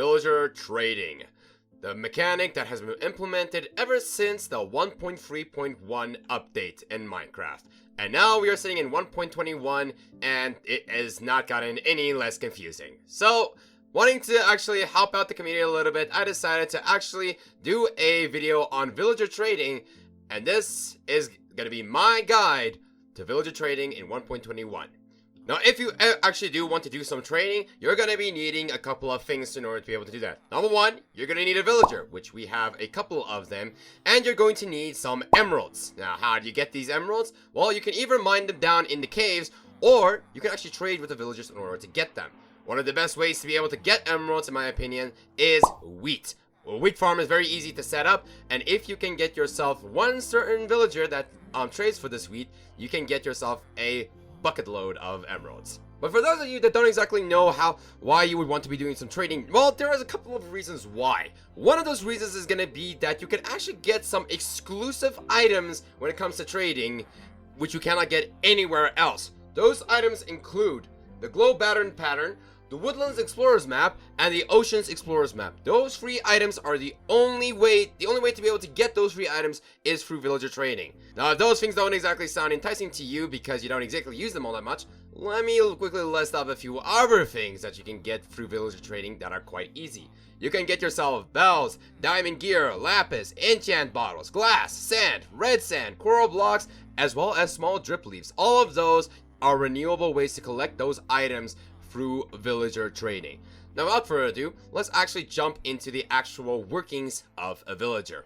villager trading, the mechanic that has been implemented ever since the 1.3.1 update in Minecraft. And now we are sitting in 1.21 and it has not gotten any less confusing. So, wanting to actually help out the community a little bit, I decided to actually do a video on villager trading, and this is going to be my guide to villager trading in 1.21. Now, if you actually do want to do some trading, you're going to be needing a couple of things in order to be able to do that. Number one, you're going to need a villager, which we have a couple of them, and you're going to need some emeralds. Now, how do you get these emeralds? Well, you can either mine them down in the caves, or you can actually trade with the villagers in order to get them. One of the best ways to be able to get emeralds, in my opinion, is wheat. A wheat farm is very easy to set up, and if you can get yourself one certain villager that trades for this wheat, you can get yourself a bucket load of emeralds. But for those of you that don't exactly know why you would want to be doing some trading, well, there is a couple of reasons why. One of those reasons is going to be that you can actually get some exclusive items when it comes to trading, which you cannot get anywhere else. Those items include the Glow Pattern, the Woodlands Explorers map, and the Oceans Explorers map. Those free items are the only way to be able to get those free items is through villager trading. Now, if those things don't exactly sound enticing to you because you don't exactly use them all that much, let me quickly list off a few other things that you can get through villager trading that are quite easy. You can get yourself bells, diamond gear, lapis, enchant bottles, glass, sand, red sand, coral blocks, as well as small drip leaves. All of those are renewable ways to collect those items through villager trading. Now, without further ado, let's actually jump into the actual workings of a villager.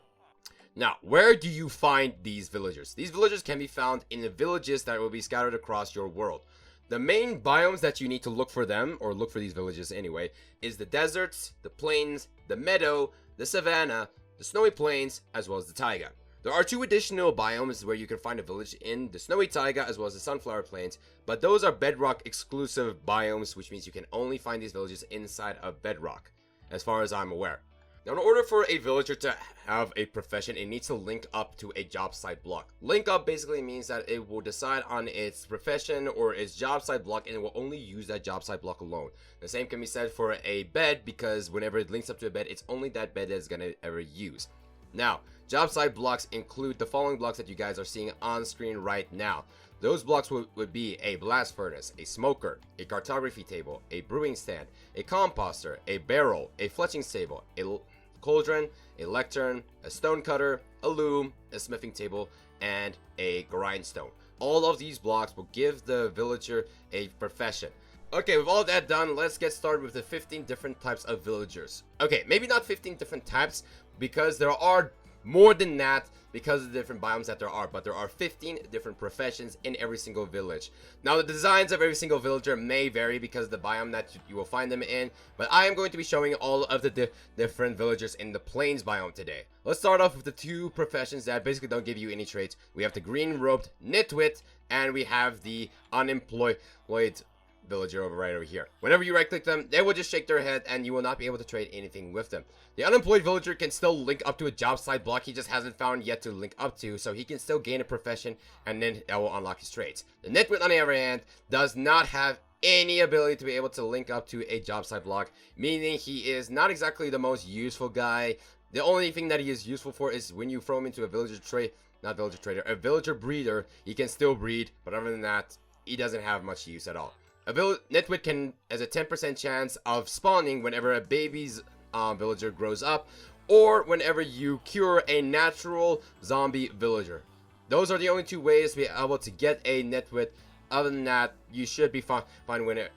Now, where do you find these villagers? These villagers can be found in the villages that will be scattered across your world. The main biomes that you need to look for them, or look for these villages anyway, is the deserts, the plains, the meadow, the savanna, the snowy plains, as well as the taiga. There are two additional biomes where you can find a village in the snowy taiga as well as the sunflower plains, but those are bedrock exclusive biomes, which means you can only find these villages inside of bedrock, as far as I'm aware. Now, in order for a villager to have a profession, it needs to link up to a job site block. Link up basically means that it will decide on its profession or its job site block, and it will only use that job site block alone. The same can be said for a bed, because whenever it links up to a bed, it's only that bed that it's going to ever use. Now, job site blocks include the following blocks that you guys are seeing on screen right now. Those blocks would be a blast furnace, a smoker, a cartography table, a brewing stand, a composter, a barrel, a fletching table, a cauldron, a lectern, a stone cutter, a loom, a smithing table, and a grindstone. All of these blocks will give the villager a profession. Okay, with all that done, let's get started with the 15 different types of villagers. Okay, maybe not 15 different types, because there are more than that because of the different biomes that there are, but there are 15 different professions in every single village. Now, the designs of every single villager may vary because of the biome that you will find them in, but I am going to be showing all of the different villagers in the plains biome today. Let's start off with the two professions that basically don't give you any traits. We have the green-robed nitwit, and we have the unemployed villager right over here. Whenever you right click them, they will just shake their head and you will not be able to trade anything with them. The unemployed villager can still link up to a job site block he just hasn't found yet to link up to, so he can still gain a profession and then that will unlock his trades. The nitwit, on the other hand, does not have any ability to be able to link up to a job site block, meaning he is not exactly the most useful guy. The only thing that he is useful for is when you throw him into a a villager breeder, he can still breed, but other than that, he doesn't have much use at all. A nitwit has a 10% chance of spawning whenever a baby's villager grows up, or whenever you cure a natural zombie villager. Those are the only two ways to be able to get a nitwit. Other than that, you should be fine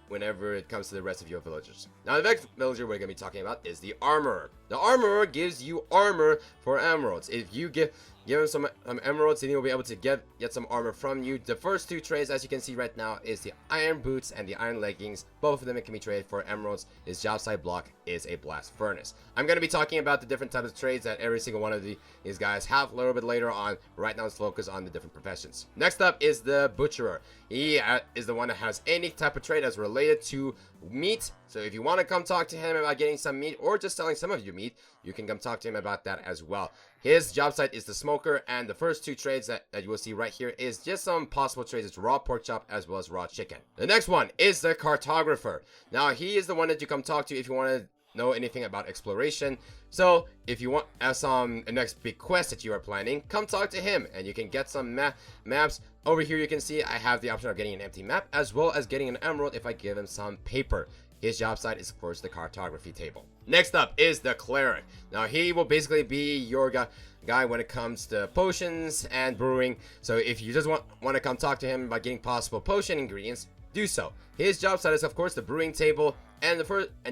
whenever it comes to the rest of your villagers. Now, the next villager we're going to be talking about is the Armorer. The Armorer gives you armor for emeralds. If you give him some emeralds, then he'll be able to get some armor from you. The first two trades, as you can see right now, is the iron boots and the iron leggings. Both of them can be traded for emeralds. His job site block is a blast furnace. I'm going to be talking about the different types of trades that every single one of these guys have a little bit later on. Right now, let's focus on the different professions. Next up is the Butcherer. He is the one that has any type of trade that's related to meat. So if you want to come talk to him about getting some meat or just selling some of your meat, you can come talk to him about that as well. His job site is the Smoker, and the first two trades that you will see right here is just some possible trades. It's raw pork chop as well as raw chicken. The next one is the Cartographer. Now, he is the one that you come talk to if you want to know anything about exploration. So if you want some a next big quest that you are planning, come talk to him and you can get some maps. Over here you can see I have the option of getting an empty map as well as getting an emerald if I give him some paper. His job site is of course the cartography table. Next up is the cleric. Now he will basically be your guy when it comes to potions and brewing. So if you just want to come talk to him about getting possible potion ingredients, do so. His job site is of course the brewing table, and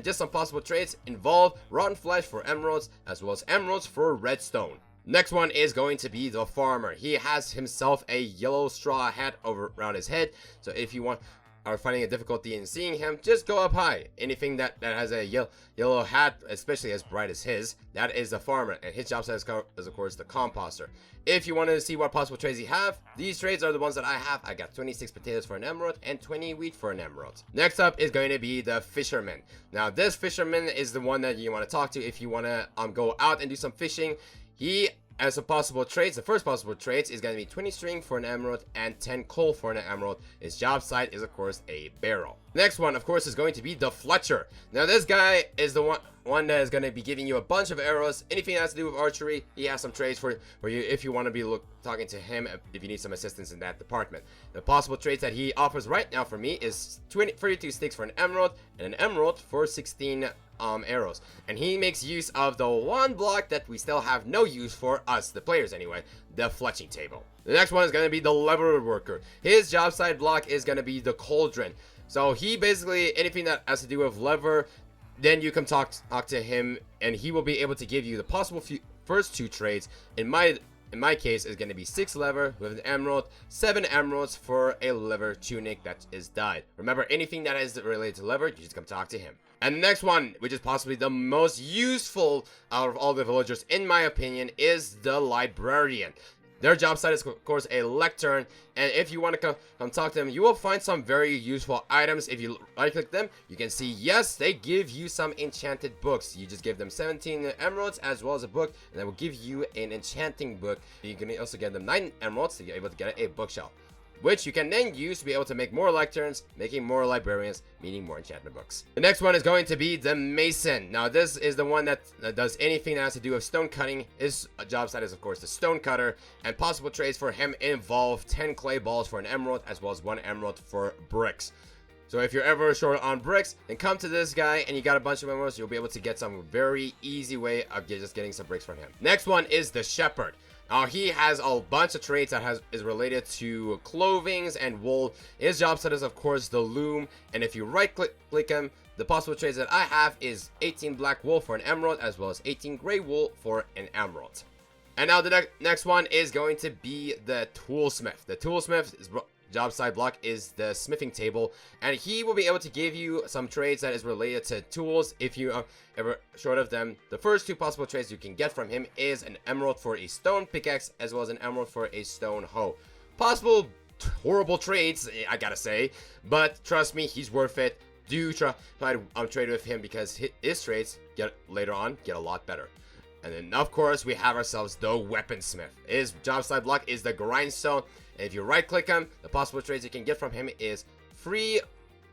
just some possible trades involve rotten flesh for emeralds as well as emeralds for redstone. Next one is going to be the farmer. He has himself a yellow straw hat around his head. So if you are finding a difficulty in seeing him, just go up high. Anything that has a yellow hat, especially as bright as his, that is the farmer, and his job site is of course the composter. If you want to see what possible trades he have, these trades are the ones that I have. I got 26 potatoes for an emerald and 20 wheat for an emerald. Next up is going to be the fisherman. Now this fisherman is the one that you want to talk to if you want to go out and do some fishing. He as a possible trades, the first possible trades is going to be 20 string for an emerald and 10 coal for an emerald. His job site is of course a barrel. Next one of course is going to be the Fletcher. Now this guy is the one that is going to be giving you a bunch of arrows. Anything that has to do with archery, he has some trades for you if you want to be talking to him if you need some assistance in that department. The possible trades that he offers right now for me is 32 sticks for an emerald and an emerald for 16 arrows, and he makes use of the one block that we still have no use for, us the players anyway, the fletching table. The next one is going to be the lever worker. His job site block is going to be the cauldron. So he basically, anything that has to do with lever, then you can talk to him and he will be able to give you the possible first two trades. In my case is going to be 6 lever with an emerald, 7 emeralds for a lever tunic that is dyed. Remember, anything that is related to lever, you just come talk to him. And the next one, which is possibly the most useful out of all the villagers in my opinion, is the librarian. Their job site is of course a lectern, and if you want to come talk to them, you will find some very useful items. If you right click them, you can see yes, they give you some enchanted books. You just give them 17 emeralds as well as a book, and they will give you an enchanting book. You can also get them 9 emeralds to be able to get a bookshelf, which you can then use to be able to make more lecterns, making more librarians, meaning more enchantment books. The next one is going to be the mason. Now this is the one that does anything that has to do with stone cutting. His job site is of course the stone cutter, and possible trades for him involve 10 clay balls for an emerald as well as 1 emerald for bricks. So if you're ever short on bricks, then come to this guy and you got a bunch of emeralds, you'll be able to get some very easy way of just getting some bricks from him. Next one is the shepherd. Now he has a bunch of traits that is related to clothing and wool. His job set is of course the loom, and if you right click him, the possible traits that I have is 18 black wool for an emerald as well as 18 gray wool for an emerald. And now the next one is going to be the toolsmith. The toolsmith job site block is the smithing table, and he will be able to give you some trades that is related to tools if you are ever short of them. The first 2 possible trades you can get from him is an emerald for a stone pickaxe as well as an emerald for a stone hoe. Possible horrible trades, I gotta say, but trust me, he's worth it. Do try to trade with him because his trades later on get a lot better. And then of course we have ourselves the weaponsmith. His job site block is the grindstone. And if you right click him, the possible trades you can get from him is 3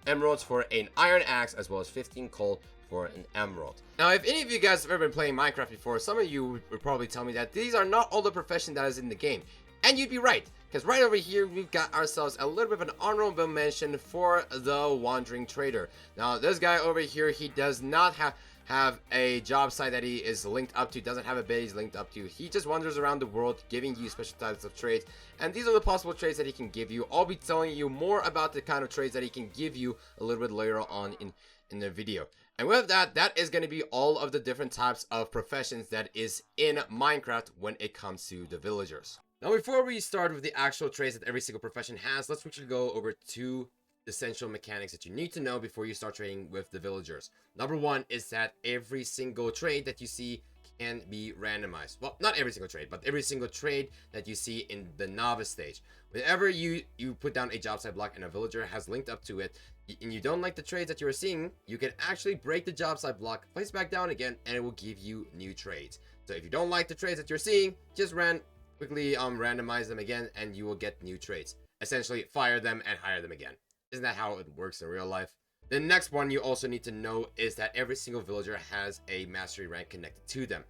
emeralds for an iron axe as well as 15 coal for an emerald. Now if any of you guys have ever been playing Minecraft before, some of you would probably tell me that these are not all the profession that is in the game. And you'd be right, because right over here we've got ourselves a little bit of an honorable mention for the wandering trader. Now this guy over here, he does not have a job site that he is linked up to, doesn't have a bed he's linked up to. He just wanders around the world giving you special types of trades, and these are the possible trades that he can give you. I'll be telling you more about the kind of trades that he can give you a little bit later on in the video. And with that, that is going to be all of the different types of professions that is in Minecraft when it comes to the villagers. Now before we start with the actual trades that every single profession has, let's quickly go over 2 essential mechanics that you need to know before you start trading with the villagers. Number 1 is that every single trade that you see can be randomized. Well, not every single trade, but every single trade that you see in the novice stage. Whenever you put down a job site block and a villager has linked up to it, and you don't like the trades that you're seeing, you can actually break the job site block, place it back down again, and it will give you new trades. So if you don't like the trades that you're seeing, just quickly randomize them again, and you will get new trades. Essentially, fire them and hire them again. Isn't that how it works in real life? The next one you also need to know is that every single villager has a mastery rank connected to them.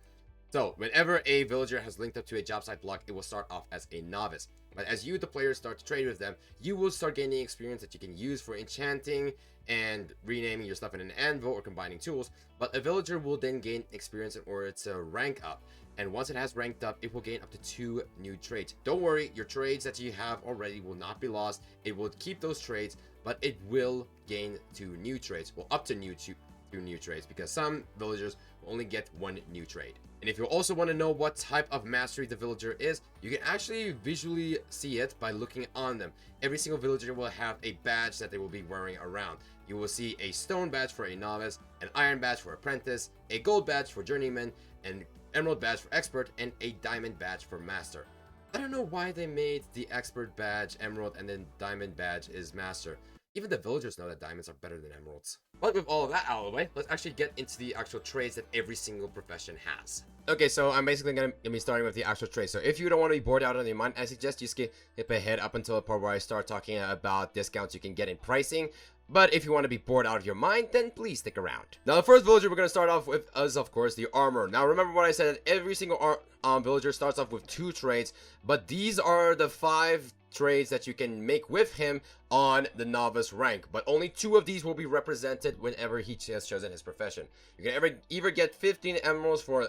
So whenever a villager has linked up to a job site block, it will start off as a novice. But as you, the player, start to trade with them, you will start gaining experience that you can use for enchanting and renaming your stuff in an anvil or combining tools. But a villager will then gain experience in order to rank up. And once it has ranked up, it will gain up to 2 new traits. Don't worry, your trades that you have already will not be lost. It will keep those trades, but it will gain 2 new trades. Well, up to 2 new trades, because some villagers will only get 1 new trade. And if you also want to know what type of mastery the villager is, you can actually visually see it by looking on them. Every single villager will have a badge that they will be wearing around. You will see a stone badge for a novice, an iron badge for apprentice, a gold badge for journeyman, an emerald badge for expert, and a diamond badge for master. I don't know why they made the expert badge emerald and then diamond badge is master. Even the villagers know that diamonds are better than emeralds. But with all of that out of the way, let's actually get into the actual trades that every single profession has. Okay, so I'm basically gonna be starting with the actual trades. So if you don't want to be bored out of your mind, I suggest you skip ahead up until the part where I start talking about discounts you can get in pricing. But if you want to be bored out of your mind, then please stick around. Now, the first villager we're going to start off with is, of course, the armor. Now, remember what I said, every single villager starts off with 2 trades, but these are the 5 trades that you can make with him on the novice rank. But only 2 of these will be represented whenever he has chosen his profession. You can either get 15 emeralds for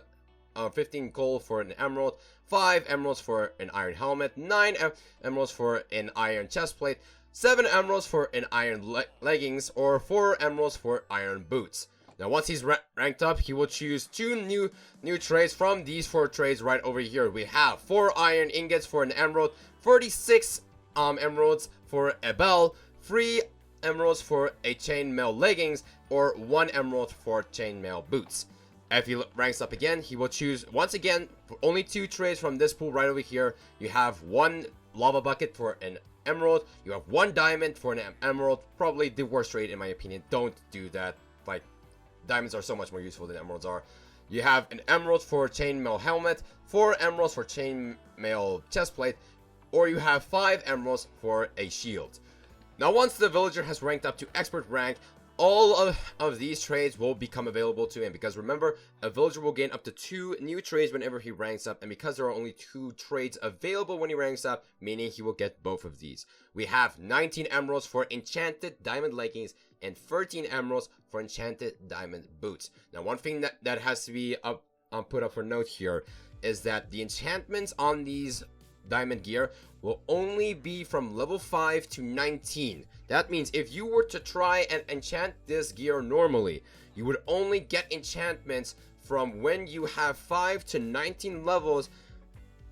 15 gold for an emerald, 5 emeralds for an iron helmet, 9 emeralds for an iron chestplate, 7 emeralds for an iron leggings, or 4 emeralds for iron boots. Now, once he's ranked up, he will choose 2 new trades from these 4 trades right over here. We have 4 iron ingots for an emerald, 46 emeralds for a bell, 3 emeralds for a chainmail leggings, or 1 emerald for chainmail boots. If he ranks up again, he will choose, once again, only 2 trades from this pool right over here. You have 1 lava bucket for an emerald, you have 1 diamond for an emerald. Probably the worst trade in my opinion. Don't do that. Like, diamonds are so much more useful than emeralds are. You have an emerald for chainmail helmet, 4 emeralds for chainmail chestplate, or you have 5 emeralds for a shield. Now, once the villager has ranked up to expert rank, all of these trades will become available to him, because remember, a villager will gain up to 2 new trades whenever he ranks up, and because there are only 2 trades available when he ranks up, meaning he will get both of these. We have 19 emeralds for enchanted diamond leggings and 13 emeralds for enchanted diamond boots. Now, one thing that has to be put up for note here is that the enchantments on these diamond gear will only be from level 5 to 19. That means if you were to try and enchant this gear normally, you would only get enchantments from when you have 5 to 19 levels,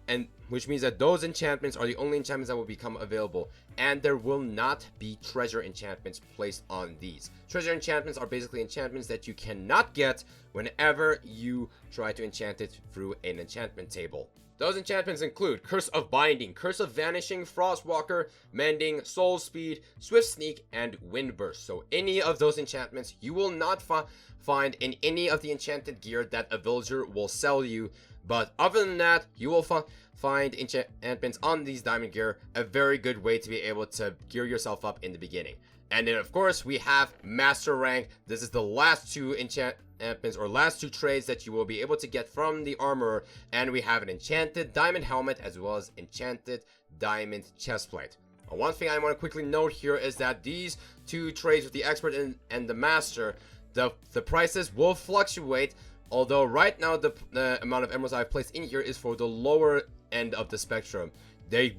and which means that those enchantments are the only enchantments that will become available, and there will not be treasure enchantments placed on these. Treasure enchantments are basically enchantments that you cannot get whenever you try to enchant it through an enchantment table. Those enchantments include Curse of Binding, Curse of Vanishing, Frostwalker, Mending, Soul Speed, Swift Sneak, and Windburst. So any of those enchantments you will not find in any of the enchanted gear that a villager will sell you. But other than that, you will find enchantments on these diamond gear, a very good way to be able to gear yourself up in the beginning. And then, of course, we have Master Rank. This is the last 2 enchantments or last 2 trades that you will be able to get from the armorer. And we have an enchanted diamond helmet as well as enchanted diamond chestplate. One thing I want to quickly note here is that these 2 trades with the expert and the master, the prices will fluctuate. Although right now the amount of emeralds I've placed in here is for the lower end of the spectrum. They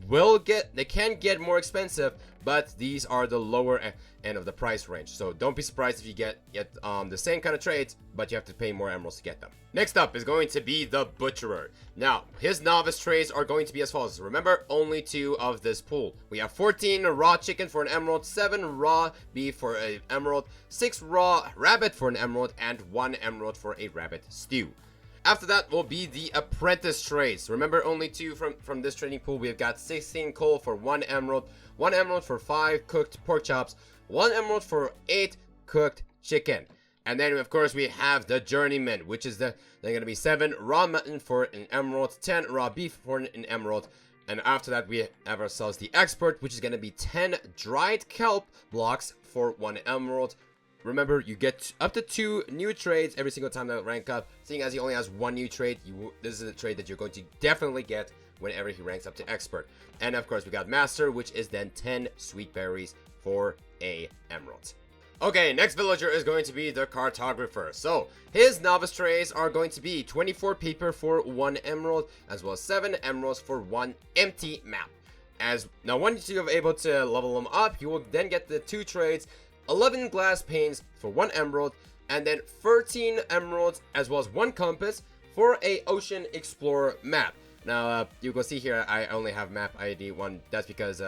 can get more expensive, but these are the lower end of the price range. So don't be surprised if you get the same kind of trades, but you have to pay more emeralds to get them. Next up is going to be the Butcherer. Now, his novice trades are going to be as follows. Remember, only 2 of this pool. We have 14 raw chicken for an emerald, 7 raw beef for an emerald, 6 raw rabbit for an emerald, and 1 emerald for a rabbit stew. After that will be the apprentice trades. Remember, only 2 from this trading pool. We've got 16 coal for 1 emerald, 1 emerald for 5 cooked pork chops, 1 emerald for 8 cooked chicken. And then, of course, we have the journeyman, which is they're going to be 7 raw mutton for an emerald, 10 raw beef for an emerald. And after that, we have ourselves the expert, which is going to be 10 dried kelp blocks for 1 emerald, remember, you get up to 2 new trades every single time that rank up. Seeing as he only has 1 new trade, this is a trade that you're going to definitely get whenever he ranks up to expert. And of course, we got master, which is then 10 sweet berries for a emerald. Okay, next villager is going to be the cartographer. So his novice trays are going to be 24 paper for 1 emerald, as well as 7 emeralds for 1 empty map. Now once you are able to level them up, you will then get the 2 trades, 11 glass panes for 1 emerald, and then 13 emeralds as well as 1 compass for a ocean explorer map. Now you can see here I only have map ID 1. That's because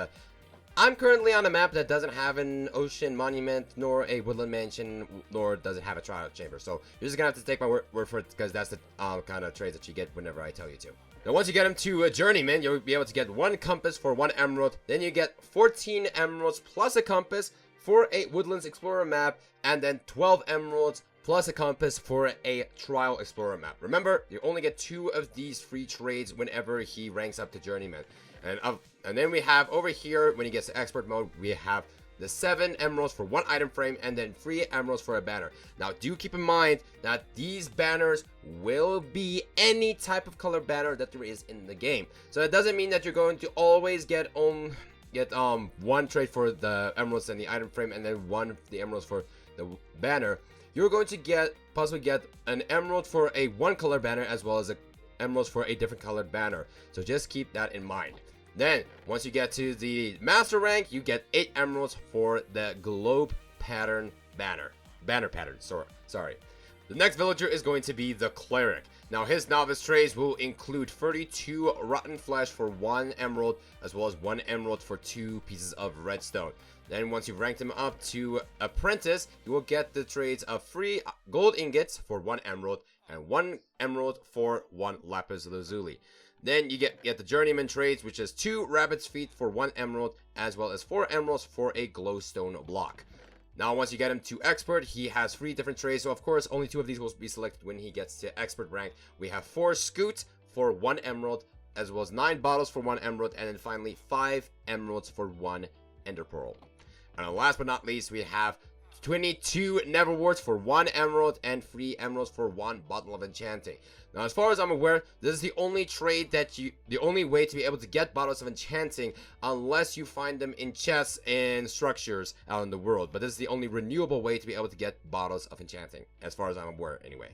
I'm currently on a map that doesn't have an ocean monument, nor a woodland mansion, nor does it have a trial chamber. So you're just gonna have to take my word for it, because that's the kind of trades that you get whenever I tell you to. Now once you get him to a journeyman, you'll be able to get 1 compass for 1 emerald. Then you get 14 emeralds plus a compass for a woodlands explorer map, and then 12 emeralds plus a compass for a trial explorer map. Remember, you only get 2 of these free trades whenever he ranks up to journeyman. And then we have over here, when he gets to expert mode, we have the 7 emeralds for 1 item frame, and then 3 emeralds for a banner. Now do keep in mind that these banners will be any type of color banner that there is in the game. So it doesn't mean that you're going to always get 1 trade for the emeralds and the item frame, and then 1 of the emeralds for the banner. You're going to possibly get an emerald for a 1 color banner, as well as emeralds for a different colored banner. So just keep that in mind. Then once you get to the master rank, you get 8 emeralds for the globe pattern banner pattern. Sorry. The next villager is going to be the cleric. Now his novice trades will include 32 rotten flesh for 1 emerald, as well as 1 emerald for 2 pieces of redstone. Then once you've ranked him up to apprentice, you will get the trades of free gold ingots for 1 emerald, and 1 emerald for 1 lapis lazuli. Then you get the journeyman trades, which is 2 rabbit's feet for 1 emerald, as well as 4 emeralds for a glowstone block. Now once you get him to expert, he has 3 different trades, so of course only 2 of these will be selected when he gets to expert rank. We have 4 scoot for 1 emerald, as well as 9 bottles for 1 emerald, and then finally 5 emeralds for 1 ender pearl. And last but not least, we have 22 never warts for 1 emerald, and 3 emeralds for 1 bottle of enchanting. Now as far as I'm aware, this is the only trade the only way to be able to get bottles of enchanting, unless you find them in chests and structures out in the world. But this is the only renewable way to be able to get bottles of enchanting, as far as I'm aware anyway.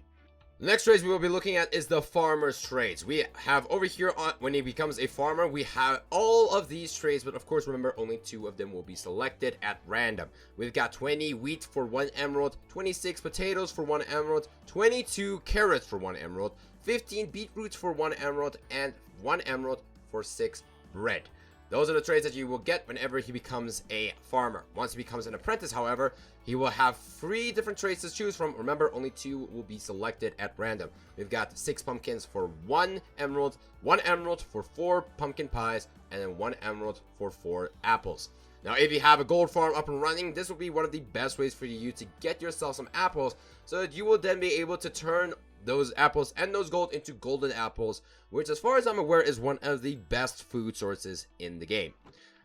The next trades we will be looking at is the farmer's trades. We have over here, when he becomes a farmer, we have all of these trades, but of course remember, only 2 of them will be selected at random. We've got 20 wheat for 1 emerald, 26 potatoes for 1 emerald, 22 carrots for 1 emerald, 15 beetroots for 1 emerald, and 1 emerald for 6 bread. Those are the trades that you will get whenever he becomes a farmer. Once he becomes an apprentice, however, he will have 3 different trades to choose from. Remember, only 2 will be selected at random. We've got 6 pumpkins for 1 emerald, 1 emerald for 4 pumpkin pies, and then 1 emerald for 4 apples. Now, if you have a gold farm up and running, this will be one of the best ways for you to get yourself some apples, so that you will then be able to turn those apples and those gold into golden apples, which as far as I'm aware is one of the best food sources in the game.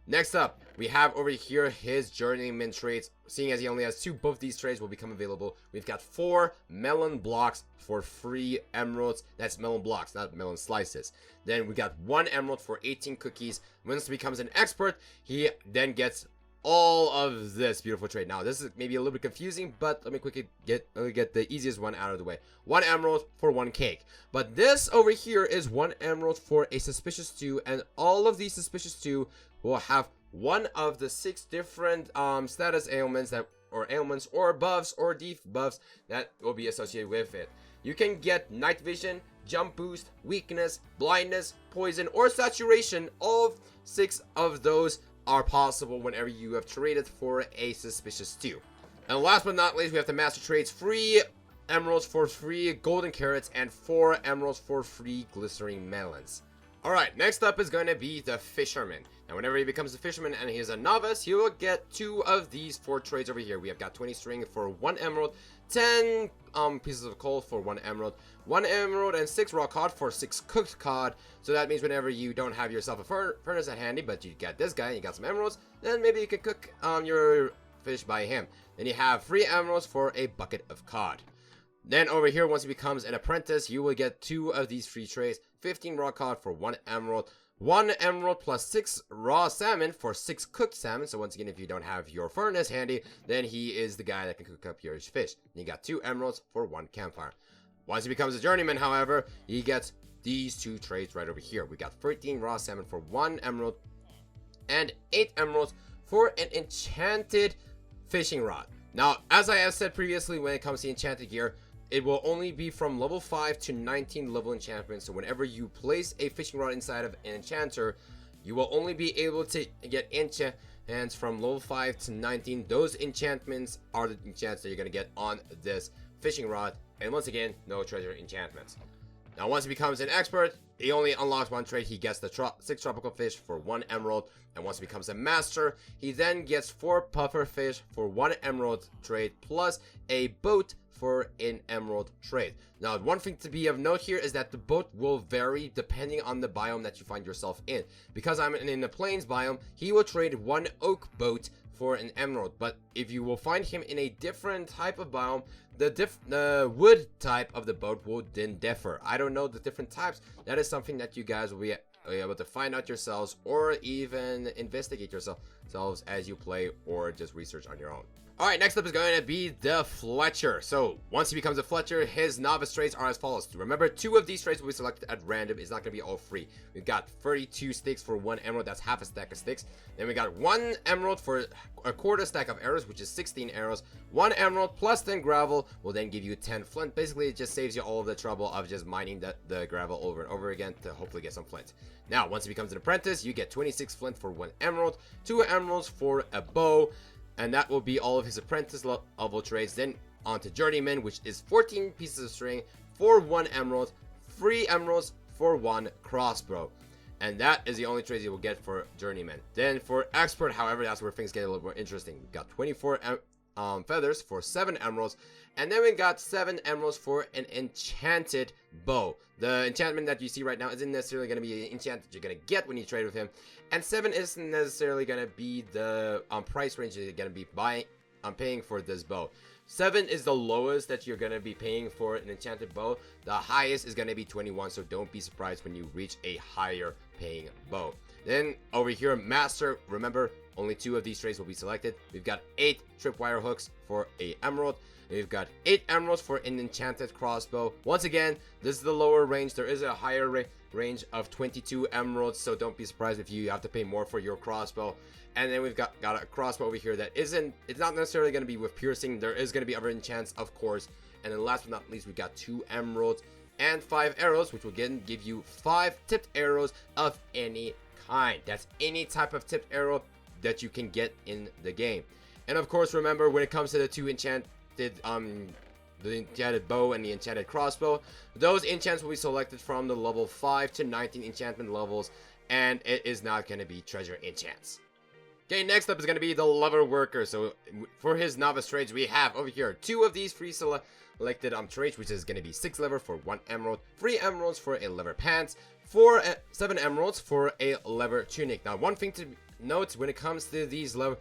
Next up, we have over here his journeyman trades. Seeing as he only has 2, both these trades will become available. We've got 4 melon blocks for 3 emeralds. That's melon blocks, not melon slices. Then we got 1 emerald for 18 cookies. Once he becomes an expert, he then gets all of this beautiful trade. Now this is maybe a little bit confusing, but let me quickly get the easiest one out of the way. 1 emerald for 1 cake. But this over here is 1 emerald for a suspicious stew, and all of these suspicious stew will have one of the 6 different status ailments or buffs or debuffs that will be associated with it. You can get night vision, jump boost, weakness, blindness, poison, or saturation. All 6 of those are possible whenever you have traded for a suspicious stew. And last but not least, we have the master trades: 3 emeralds for 3 golden carrots, and 4 emeralds for 3 glistering melons. Alright, next up is going to be the fisherman. Now whenever he becomes a fisherman and he is a novice, he will get 2 of these 4 trades over here. We have got 20 string for 1 emerald, 10 pieces of coal for 1 emerald, 1 emerald, and 6 raw cod for 6 cooked cod. So that means whenever you don't have yourself a furnace at handy, but you got this guy and you got some emeralds, then maybe you can cook your fish by him. Then you have 3 emeralds for a bucket of cod. Then over here, once he becomes an apprentice, you will get 2 of these free trays, 15 raw cod for 1 emerald, 1 emerald plus 6 raw salmon for 6 cooked salmon. So once again, if you don't have your furnace handy, then he is the guy that can cook up your fish. And you got 2 emeralds for 1 campfire. Once he becomes a journeyman, however, he gets these 2 trades right over here. We got 13 raw salmon for 1 emerald and 8 emeralds for an enchanted fishing rod. Now, as I have said previously, when it comes to enchanted gear, it will only be from level 5 to 19 level enchantments. So whenever you place a fishing rod inside of an enchanter, you will only be able to get enchantments from level 5 to 19. Those enchantments are the enchants that you're going to get on this fishing rod. And once again, no treasure enchantments. Now, once he becomes an expert, he only unlocks 1 trade. He gets the 6 tropical fish for 1 emerald. And once he becomes a master, he then gets 4 puffer fish for 1 emerald trade, plus a boat for an emerald trade. Now, one thing to be of note here is that the boat will vary depending on the biome that you find yourself in. Because I'm in the plains biome, he will trade 1 oak boat for an emerald. But if you will find him in a different type of biome, the wood type of the boat will then differ. I don't know the different types. That is something that you guys will be able to find out yourselves, or even investigate yourselves as you play, or just research on your own. Alright, next up is going to be the Fletcher. So, once he becomes a Fletcher, his novice traits are as follows. Remember, 2 of these traits will be selected at random. It's not going to be all free. We've got 32 sticks for 1 emerald. That's half a stack of sticks. Then we got 1 emerald for a quarter stack of arrows, which is 16 arrows. 1 emerald plus 10 gravel will then give you 10 flint. Basically, it just saves you all of the trouble of just mining the gravel over and over again to hopefully get some flint. Now, once he becomes an apprentice, you get 26 flint for 1 emerald, 2 emeralds for a bow, and that will be all of his apprentice level trades. Then on to journeyman, which is 14 pieces of string for 1 emerald, 3 emeralds for 1 crossbow. And that is the only trades you will get for journeyman. Then for expert, however, that's where things get a little more interesting. We've got 24 feathers for 7 emeralds, and then we got 7 emeralds for an enchanted bow. The enchantment that you see right now isn't necessarily going to be an enchant that you're going to get when you trade with him, and 7 isn't necessarily going to be the price range that you're going to be paying for this bow. 7 is the lowest that you're going to be paying for an enchanted bow. The highest is going to be 21, so don't be surprised when you reach a higher paying bow. Then over here, master, remember, only 2 of these trades will be selected. We've got 8 tripwire hooks for a emerald. We've got 8 emeralds for an enchanted crossbow. Once again, this is the lower range. There is a higher range of 22 emeralds, so don't be surprised if you have to pay more for your crossbow. And then we've got a crossbow over here that it's not necessarily going to be with piercing. There is going to be other enchants, of course. And then last but not least, we've got 2 emeralds and 5 arrows, which will again give you 5 tipped arrows of any kind. That's any type of tipped arrow that you can get in the game. And of course, remember, when it comes to the 2 enchanted the enchanted bow and the enchanted crossbow, those enchants will be selected from the level 5 to 19 enchantment levels, and it is not going to be treasure enchants. Okay, next up is going to be the leather worker. So for his novice trades, we have over here 2 of these free selected traits, which is going to be 6 leather for 1 emerald, 3 emeralds for a leather pants, 7 emeralds for a leather tunic. Now, one thing to note when it comes to these leather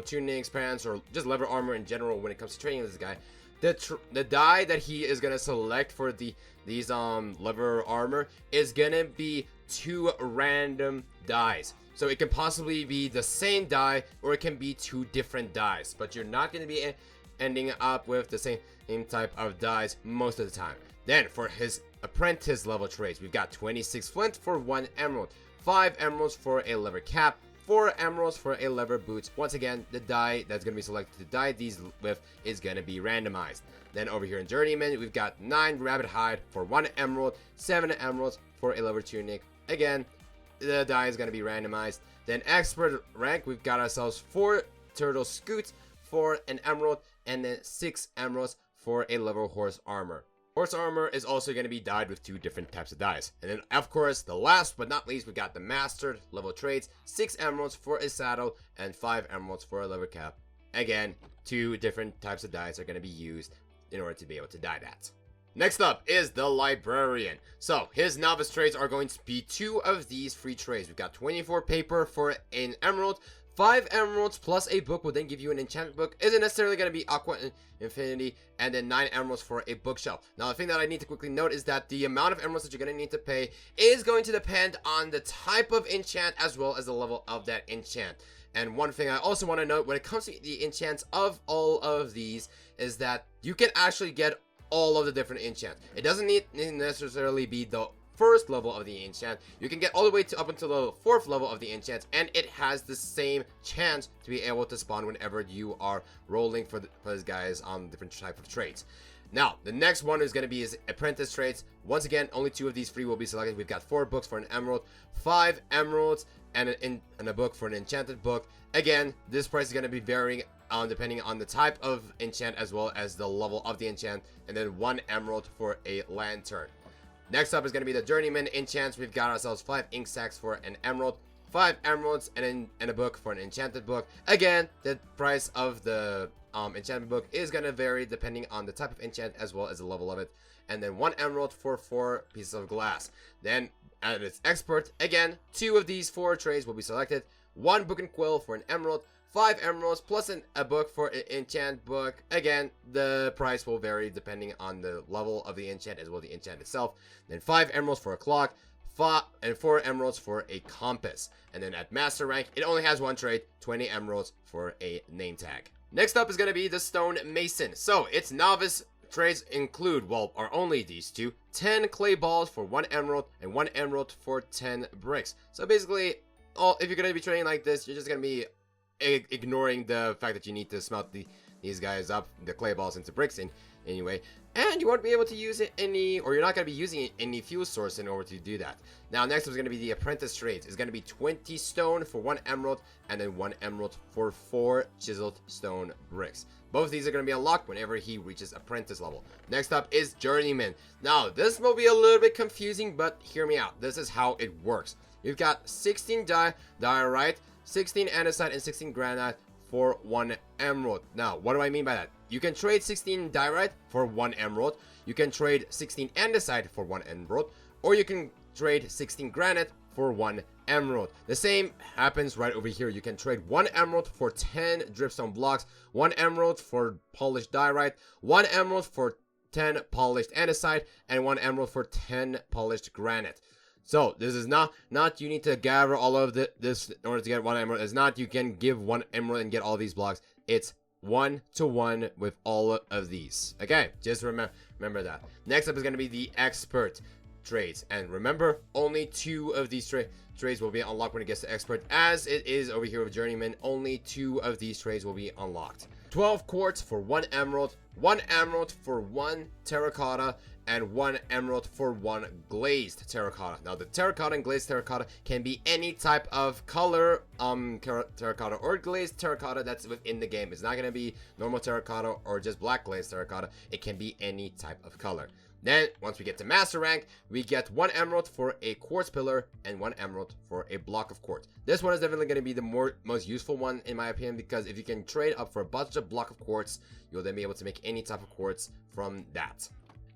tunics, pants, or just leather armor in general, when it comes to trading with this guy, the dye that he is gonna select for these leather armor is gonna be 2 random dyes. So it can possibly be the same dye, or it can be 2 different dyes, but you're not gonna be ending up with the same type of dyes most of the time. Then for his apprentice level trades, we've got 26 flint for 1 emerald, 5 emeralds for a leather cap, 4 emeralds for a leather boots. Once again, the dye that's going to be selected to dye these with is going to be randomized. Then over here in journeyman, we've got 9 rabbit hide for 1 emerald, 7 emeralds for a leather tunic. Again, the dye is going to be randomized. Then expert rank, we've got ourselves 4 turtle scoots for an emerald, and then 6 emeralds for a leather horse armor. Horse armor is also going to be dyed with 2 different types of dyes. And then, of course, the last but not least, we got the mastered level trades, 6 emeralds for a saddle and 5 emeralds for a leather cap. Again, 2 different types of dyes are going to be used in order to be able to dye that. Next up is the librarian. So his novice trades are going to be 2 of these free trades. We've got 24 paper for an emerald, 5 emeralds plus a book will then give you an enchantment book. Isn't necessarily going to be Aqua Infinity, and then 9 emeralds for a bookshelf. Now, the thing that I need to quickly note is that the amount of emeralds that you're going to need to pay is going to depend on the type of enchant as well as the level of that enchant. And one thing I also want to note when it comes to the enchants of all of these is that you can actually get all of the different enchants. It doesn't need necessarily be the first level of the enchant. You can get all the way to up until the 4th level of the enchant, and it has the same chance to be able to spawn whenever you are rolling for those guys on different type of traits. Now, the next one is going to be his apprentice traits. Once again, only 2 of these free will be selected. We've got 4 books for an emerald, 5 emeralds, and a book for an enchanted book. Again, this price is going to be varying depending on the type of enchant as well as the level of the enchant, and then 1 emerald for a lantern. Next up is going to be the Journeyman enchants. We've got ourselves 5 ink sacks for an emerald, 5 emeralds, and a book for an enchanted book. Again, the price of the enchantment book is going to vary depending on the type of enchant as well as the level of it. And then 1 emerald for 4 pieces of glass. Then, at its expert, again, 2 of these 4 trays will be selected. 1 book and quill for an emerald, 5 emeralds plus a book for an enchant book. Again, the price will vary depending on the level of the enchant as well as the enchant itself. Then 5 emeralds for a clock, 4 emeralds for a compass. And then at master rank, it only has 1 trade, 20 emeralds for a name tag. Next up is going to be the Stone Mason. So its novice trades include, well, are only these 2, 10 clay balls for 1 emerald and 1 emerald for 10 bricks. So basically, if you're going to be trading like this, you're just going to be ignoring the fact that you need to smelt these guys up, the clay balls, into bricks anyway, and you won't be able to use you're not going to be using any fuel source in order to do that. Now, next up is going to be the apprentice trades. It's going to be 20 stone for 1 emerald, and then 1 emerald for 4 chiseled stone bricks. Both of these are going to be unlocked whenever he reaches apprentice level. Next up is Journeyman. Now, this will be a little bit confusing, but hear me out. This is how it works. You've got 16 diorite, 16 andesite, and 16 granite for 1 emerald. Now, what do I mean by that? You can trade 16 diorite for 1 emerald. You can trade 16 andesite for 1 emerald. Or you can trade 16 granite for 1 emerald. The same happens right over here. You can trade 1 emerald for 10 dripstone blocks, 1 emerald for polished diorite, 1 emerald for 10 polished andesite, and 1 emerald for 10 polished granite. So this is not you need to gather all of this in order to get 1 emerald. It's not you can give 1 emerald and get all these blocks. It's 1-to-1 with all of these. Okay, just remember that. Next up is going to be the expert trades, and remember, only 2 of these trades will be unlocked when it gets to expert, as it is over here with Journeyman. Only 2 of these trades will be unlocked. 12 quartz for 1 emerald, 1 emerald for 1 terracotta, and 1 emerald for 1 glazed terracotta. Now, the terracotta and glazed terracotta can be any type of color terracotta or glazed terracotta that's within the game. It's not going to be normal terracotta or just black glazed terracotta. It can be any type of color. Then, once we get to master rank, we get 1 emerald for a quartz pillar and 1 emerald for a block of quartz. This one is definitely going to be the most useful one, in my opinion, because if you can trade up for a bunch of block of quartz, you'll then be able to make any type of quartz from that.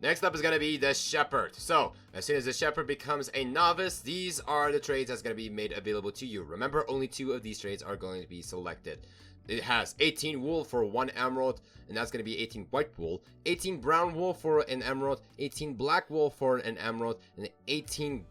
Next up is going to be the Shepherd. So, as soon as the Shepherd becomes a novice, these are the trades that's going to be made available to you. Remember, only 2 of these trades are going to be selected. It has 18 wool for 1 emerald, and that's going to be 18 white wool, 18 brown wool for an emerald, 18 black wool for an emerald, and 18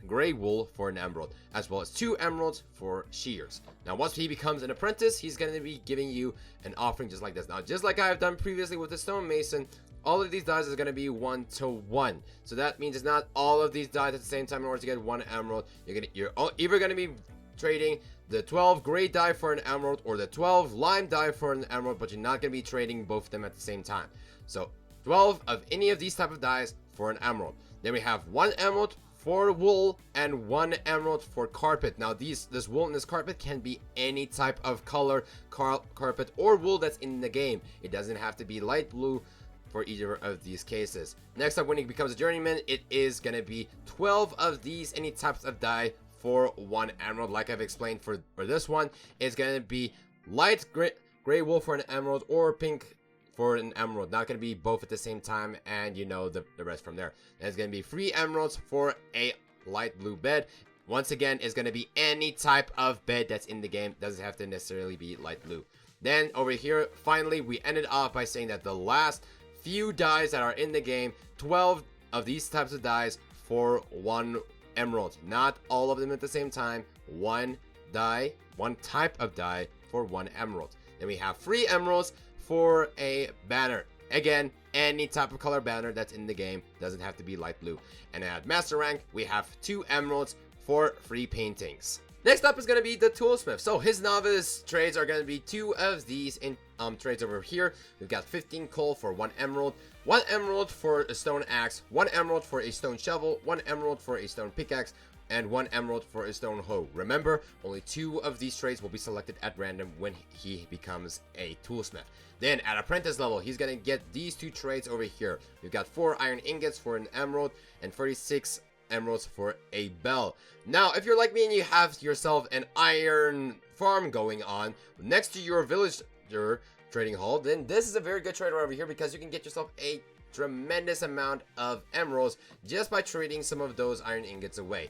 gray wool for an emerald, as well as 2 emeralds for shears. Now, once he becomes an apprentice, he's going to be giving you an offering just like this. Now, just like I have done previously with the Stone Mason, all of these dies is going to be 1-to-1. So that means it's not all of these dies at the same time in order to get 1 emerald. You're either going to be trading the 12 gray die for an emerald or the 12 lime die for an emerald, but you're not going to be trading both of them at the same time. So 12 of any of these type of dies for an emerald. Then we have 1 emerald for wool and 1 emerald for carpet. Now this wool and this carpet can be any type of color carpet or wool that's in the game. It doesn't have to be light blue for either of these cases. Next up, when he becomes a journeyman, it is going to be 12 of these any types of dye for 1 emerald. Like I've explained, for this one, it's going to be light gray wool for an emerald or pink for an emerald. Not going to be both at the same time, and you know the rest from there. And it's going to be 3 emeralds for a light blue bed. once again, is going to be any type of bed that's in the game. Doesn't have to necessarily be light blue. Then over here, finally, we ended off by saying that the last few dies that are in the game, 12 of these types of dies for 1 emerald. Not all of them at the same time. 1 die, 1 type of die for 1 emerald. Then we have 3 emeralds for a banner. Again, any type of color banner that's in the game, doesn't have to be light blue. And at master rank, we have 2 emeralds for 3 paintings. Next up is going to be the toolsmith. So his novice trades are going to be 2 of these in trades over here. We've got 15 coal for 1 emerald, 1 emerald for a stone axe, 1 emerald for a stone shovel, 1 emerald for a stone pickaxe, and 1 emerald for a stone hoe. Remember, only 2 of these trades will be selected at random when he becomes a toolsmith. Then at apprentice level, he's going to get these 2 trades over here. We've got 4 iron ingots for an emerald and 36 emeralds for a bell. Now, if you're like me and you have yourself an iron farm going on next to your villager trading hall, then this is a very good trader over here because you can get yourself a tremendous amount of emeralds just by trading some of those iron ingots away.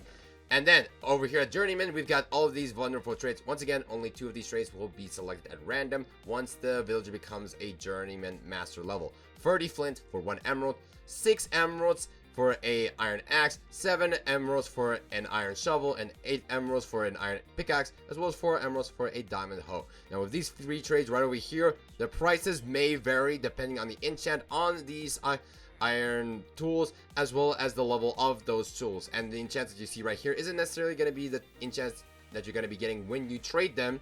And then over here at Journeyman, we've got all of these wonderful trades. Once again, only 2 of these trades will be selected at random once the villager becomes a Journeyman master level. 30 flint for 1 emerald, 6 emeralds for a iron axe, 7 emeralds for an iron shovel, and 8 emeralds for an iron pickaxe, as well as 4 emeralds for a diamond hoe. Now with these 3 trades right over here, the prices may vary depending on the enchant on these iron tools, as well as the level of those tools. And the enchants that you see right here isn't necessarily going to be the enchants that you're going to be getting when you trade them.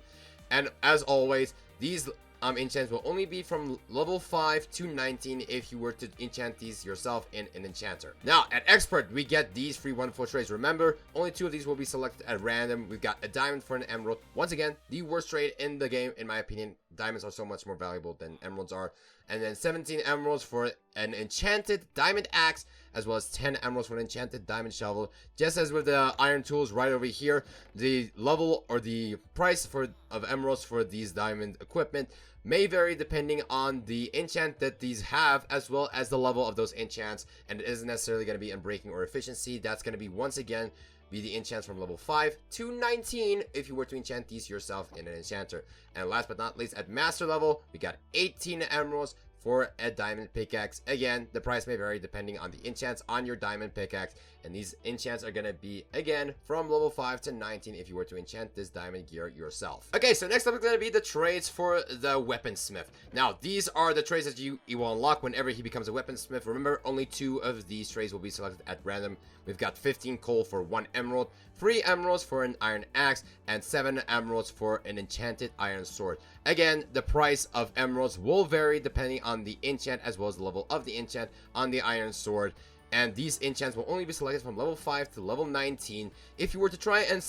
And as always, these enchants will only be from level 5 to 19 if you were to enchant these yourself in an enchanter. Now at expert, we get these free wonderful trades. Remember, only 2 of these will be selected at random. We've got a diamond for an emerald. Once again, the worst trade in the game in my opinion. Diamonds are so much more valuable than emeralds are. And then 17 emeralds for an enchanted diamond axe, as well as 10 emeralds for an enchanted diamond shovel. Just as with the iron tools right over here, the level or the price of emeralds for these diamond equipment may vary depending on the enchant that these have, as well as the level of those enchants. And it isn't necessarily going to be unbreaking or efficiency. That's going to be, once again, be the enchants from level 5 to 19 if you were to enchant these yourself in an enchanter. And last but not least, at master level, we got 18 emeralds for a diamond pickaxe. Again, the price may vary depending on the enchants on your diamond pickaxe, and these enchants are going to be, again, from level 5 to 19 if you were to enchant this diamond gear yourself. Okay, so next up is going to be the trades for the weaponsmith. Now, these are the trades that you will unlock whenever he becomes a weaponsmith. Remember, only 2 of these trades will be selected at random. We've got 15 coal for 1 emerald, 3 emeralds for an iron axe, and 7 emeralds for an enchanted iron sword. Again, the price of emeralds will vary depending on the enchant as well as the level of the enchant on the iron sword. And these enchants will only be selected from level 5 to level 19. If you were to try and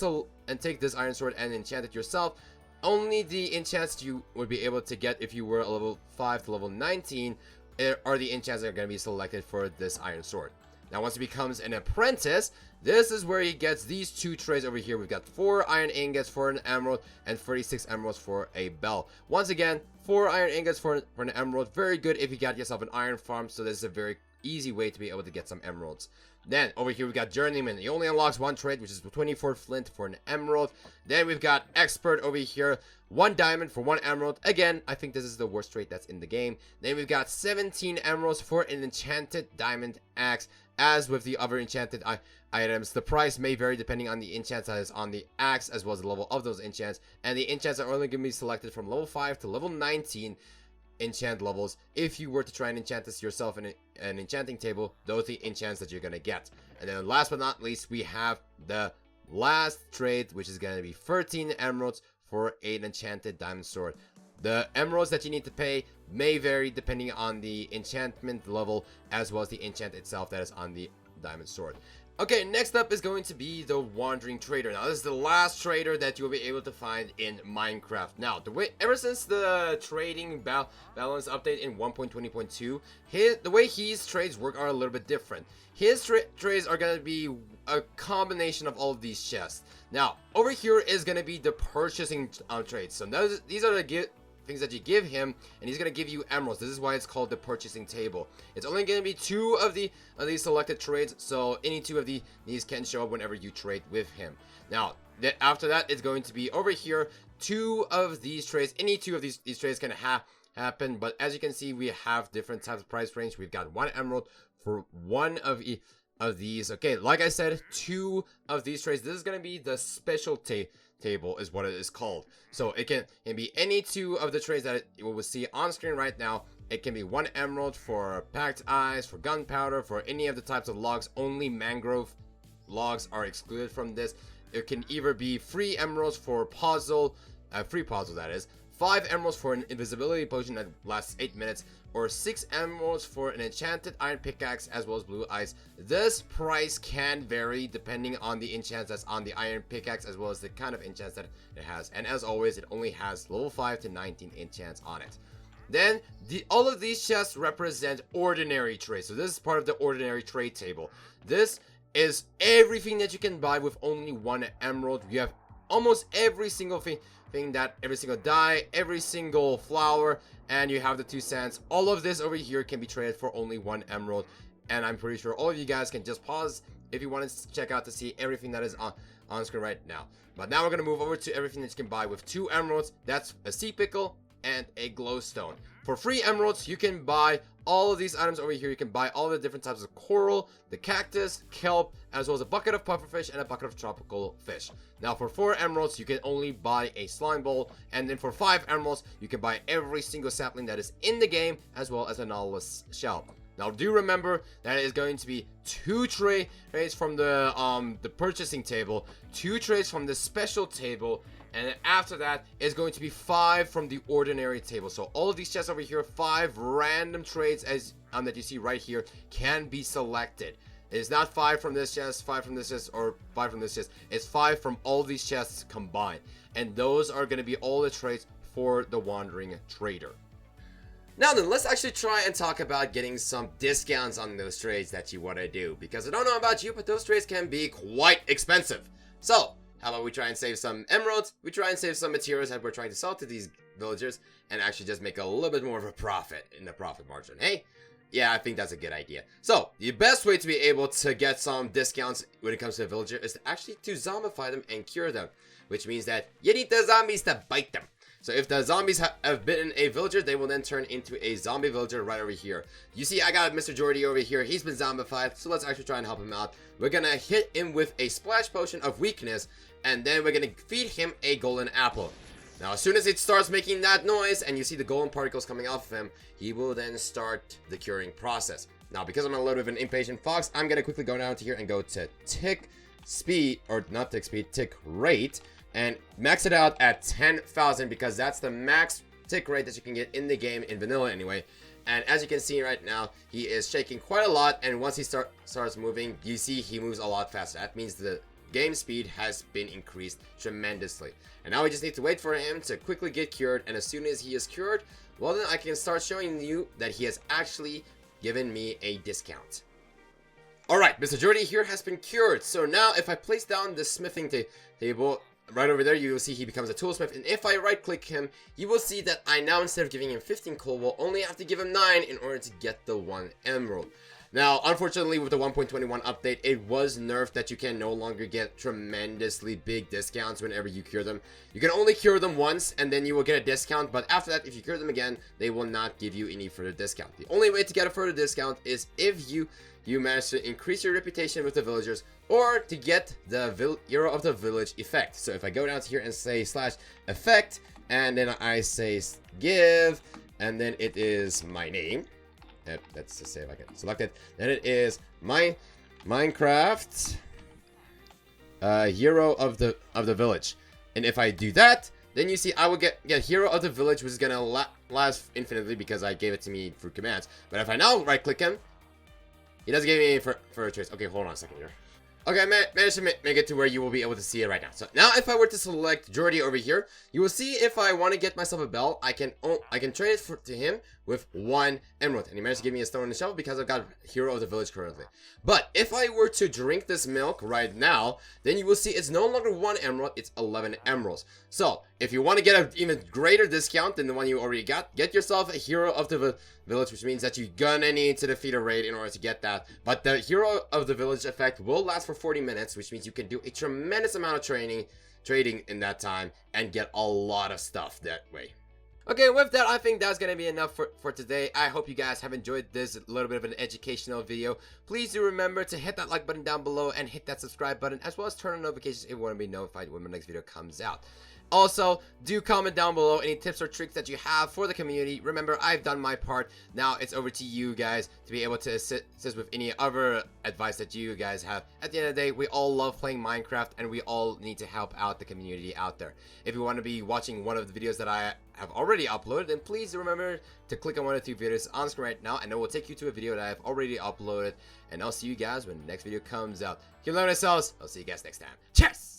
take this iron sword and enchant it yourself, only the enchants you would be able to get if you were a level 5 to level 19 are the enchants that are going to be selected for this iron sword. Now, once he becomes an apprentice, this is where he gets these 2 trades over here. We've got 4 iron ingots for an emerald and 36 emeralds for a bell. Once again, 4 iron ingots for an emerald. Very good if you got yourself an iron farm, so this is a very easy way to be able to get some emeralds. Then over here we got Journeyman. He only unlocks 1 trade, which is 24 flint for an emerald. Then we've got Expert over here, 1 diamond for 1 emerald. Again, I think this is the worst trade that's in the game. Then we've got 17 emeralds for an enchanted diamond axe. As with the other enchanted items, the price may vary depending on the enchant that is on the axe as well as the level of those enchants. And the enchants are only going to be selected from level 5 to level 19 enchant levels. If you were to try and enchant this yourself in an enchanting table, those are the enchants that you're going to get. And then last but not least, we have the last trade, which is going to be 13 emeralds for an enchanted diamond sword. The emeralds that you need to pay may vary depending on the enchantment level as well as the enchant itself that is on the diamond sword. Okay, next up is going to be the Wandering Trader. Now, this is the last trader that you'll be able to find in Minecraft. Now, ever since the trading balance update in 1.20.2, the way his trades work are a little bit different. His trades are going to be a combination of all of these chests. Now, over here is going to be the purchasing trades. So these are the things that you give him, and he's gonna give you emeralds. This is why it's called the purchasing table. It's only gonna be 2 of these selected trades, so any 2 of these can show up whenever you trade with him. Now, after that, it's going to be over here 2 of these trades. Any 2 of these trades can happen, but as you can see, we have different types of price range. We've got 1 emerald for 1 of these. Okay, like I said, 2 of these trades. This is gonna be the special table is what it is called. So it can be any 2 of the trades that you will see on screen right now. It can be 1 emerald for packed ice, for gunpowder, for any of the types of logs. Only mangrove logs are excluded from this. It can either be free emeralds for puzzle, free puzzle that is, 5 emeralds for an invisibility potion that lasts 8 minutes, or 6 emeralds for an enchanted iron pickaxe as well as blue ice. This price can vary depending on the enchants that's on the iron pickaxe as well as the kind of enchants that it has. And as always, it only has level 5 to 19 enchants on it. Then, all of these chests represent ordinary trades. So this is part of the ordinary trade table. This is everything that you can buy with only 1 emerald. You have almost every single thing that every single dye, every single flower, and you have the 2 cents. All of this over here can be traded for only 1 emerald, and I'm pretty sure all of you guys can just pause if you want to check out to see everything that is on screen right now. But now we're going to move over to everything that you can buy with 2 emeralds. That's a sea pickle and a glowstone. For free emeralds, you can buy all of these items over here. You can buy all the different types of coral, the cactus, kelp, as well as a bucket of pufferfish and a bucket of tropical fish. Now for 4 emeralds, you can only buy a slime bowl, and then for 5 emeralds, you can buy every single sapling that is in the game, as well as a nautilus shell. Now do remember that it is going to be 2 trades from the purchasing table, 2 trades from the special table, and then after that is going to be 5 from the ordinary table. So all of these chests over here, 5 random trades as that you see right here can be selected. It is not 5 from this chest, 5 from this chest, or 5 from this chest. It's 5 from all these chests combined. And those are going to be all the trades for the Wandering Trader. Now then, let's actually try and talk about getting some discounts on those trades that you want to do. Because I don't know about you, but those trades can be quite expensive. So, how about we try and save some emeralds, we try and save some materials that we're trying to sell to these villagers, and actually just make a little bit more of a profit in the profit margin, hey? Yeah, I think that's a good idea. So, the best way to be able to get some discounts when it comes to a villager is to actually to zombify them and cure them. Which means that you need the zombies to bite them. So if the zombies have bitten a villager, they will then turn into a zombie villager right over here. You see, I got Mr. Jordy over here. He's been zombified, so let's actually try and help him out. We're gonna hit him with a splash potion of weakness, and then we're gonna feed him a golden apple. Now, as soon as it starts making that noise, and you see the golden particles coming off of him, he will then start the curing process. Now, because I'm a little bit of an impatient fox, I'm gonna quickly go down to here and go to tick speed, or not tick speed, tick rate, and max it out at 10,000 because that's the max tick rate that you can get in the game, in vanilla anyway. And as you can see right now, he is shaking quite a lot, and once he starts moving, you see he moves a lot faster. That means the game speed has been increased tremendously. And now we just need to wait for him to quickly get cured, and as soon as he is cured, well then I can start showing you that he has actually given me a discount. Alright, Mr. Jordy here has been cured. So now if I place down the smithing table, right over there, you will see he becomes a toolsmith, and if I right click him, you will see that I now, instead of giving him 15 coal, will only have to give him 9 in order to get the 1 emerald. Now, unfortunately, with the 1.21 update, it was nerfed that you can no longer get tremendously big discounts whenever you cure them. You can only cure them once, and then you will get a discount, but after that, if you cure them again, they will not give you any further discount. The only way to get a further discount is if you manage to increase your reputation with the villagers, or to get the Hero of the Village effect. So if I go down to here and say /effect, and then I say give, and then it is my name. Let's just say if I can select it. Then it is Minecraft Hero of the Village. And if I do that, then you see I will get Hero of the Village, which is gonna last infinitely because I gave it to me through commands. But if I now right click him, he doesn't give me any further choice. Okay, hold on a second here. Okay, I managed to make it to where you will be able to see it right now. So now if I were to select Jordy over here, you will see if I want to get myself a bell, I can trade it to him with 1 emerald. And he managed to give me a stone and a shovel because I've got Hero of the Village currently. But if I were to drink this milk right now, then you will see it's no longer 1 emerald, it's 11 emeralds. So if you want to get an even greater discount than the one you already got, get yourself a Hero of the Village, which means that you're gonna need to defeat a raid in order to get that. But the Hero of the Village effect will last for 40 minutes, which means you can do a tremendous amount of trading in that time and get a lot of stuff that way. Okay, with that, I think that's going to be enough for today. I hope you guys have enjoyed this little bit of an educational video. Please do remember to hit that like button down below and hit that subscribe button, as well as turn on notifications if you want to be notified when my next video comes out. Also, do comment down below any tips or tricks that you have for the community. Remember, I've done my part. Now it's over to you guys to be able to assist with any other advice that you guys have. At the end of the day, we all love playing Minecraft, and we all need to help out the community out there. If you want to be watching one of the videos that I have already uploaded, then please remember to click on one of the 2 videos on screen right now, and it will take you to a video that I have already uploaded. And I'll see you guys when the next video comes out. Keep learning yourselves. I'll see you guys next time. Cheers!